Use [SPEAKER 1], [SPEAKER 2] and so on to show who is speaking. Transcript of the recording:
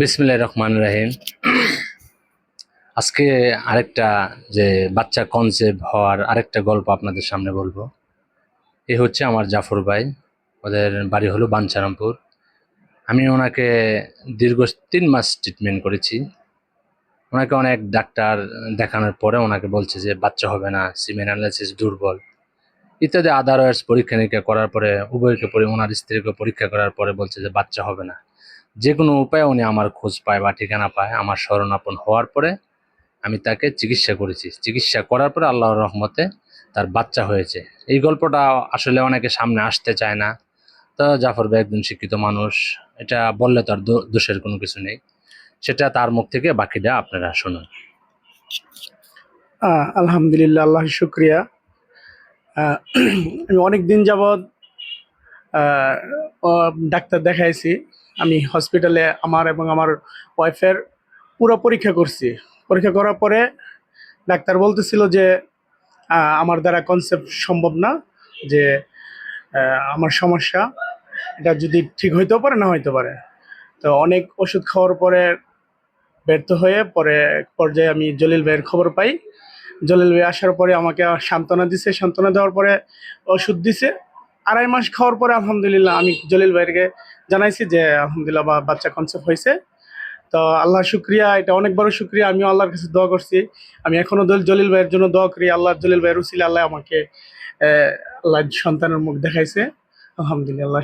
[SPEAKER 1] বিসমিল্লাহির রহমানির রহিম। আজকে আরেকটা যে বাচ্চা কনসেপ্ট হওয়ার আরেকটা গল্প আপনাদের সামনে বলবো। এ হচ্ছে আমার জাফর ভাই, ওদের বাড়ি হলো বাঞ্ছারামপুর। আমি ওনাকে দীর্ঘ 3 মাস ট্রিটমেন্ট করেছি। ওনাকে অনেক ডাক্তার দেখানোর পরে ওনাকে বলছে যে বাচ্চা হবে না, সিমেন অ্যানালাইসিস দুর্বল ইত্যাদি আদারওয়াইজ পরীক্ষা নিরীক্ষা করার পরে উভয়কে ওনার স্ত্রীকে পরীক্ষা করার পরে বলছে যে বাচ্চা হবে না। যে কোনো উপায়ে উনি আমার খোঁজ পায় বা ঠিকানা পায়, আমার শরণাপন্ন হওয়ার পরে আমি তাকে চিকিৎসা করেছি। চিকিৎসা করার পরে আল্লাহর রহমতে তার বাচ্চা হয়েছে। এই গল্পটা আসলে অনেকে সামনে আসতে চায় না। তো জাফর ভাই একজন শিক্ষিত মানুষ, এটা বললে তার দোষের কোনো কিছু নেই। সেটা তার মুখ থেকে বাকিটা আপনারা শুনুন।
[SPEAKER 2] আলহামদুলিল্লাহ, আল্লাহর শুক্রিয়া। আমি অনেক দিন যাবৎ আহ, ডাক্তার দেখাইছি। আমি হসপিটালে আমার এবং আমার ওয়াইফের পুরো পরীক্ষা করছি। পরীক্ষা করার পরে ডাক্তার বলতেছিল যে আমার দ্বারা কনসেপ্ট সম্ভব না, যে আমার সমস্যা এটা যদি ঠিক হইতেও পারে না হইতে পারে। তো অনেক ওষুধ খাওয়ার পরে ব্যর্থ হয়ে পরে এক পর্যায়ে আমি জলিল ভাইয়ের খবর পাই। জলিল ভাই আসার পরে আমাকে সান্ত্বনা দিছে, সান্ত্বনা দেওয়ার পরে ওষুধ দিছে। 2.5 মাস খাওয়ার পরে আলহামদুলিল্লাহ আমি জলিল ভাইকে জানাইছি যে আলহামদুলিল্লাহ বাচ্চা কনসেপ্ট হয়েছে। তো আল্লাহ শুক্রিয়া, এটা অনেক বড় শুক্রিয়া। আমিও আল্লাহর কাছে দোয়া করছি। আমি এখনো জলিল ভাইয়ের জন্য দোয়া করি। আল্লাহ জলিল ভাইয়ের উসিলা আল্লাহ আমাকে আল্লাহ সন্তানের মুখ দেখাইছে। আলহামদুলিল্লাহ।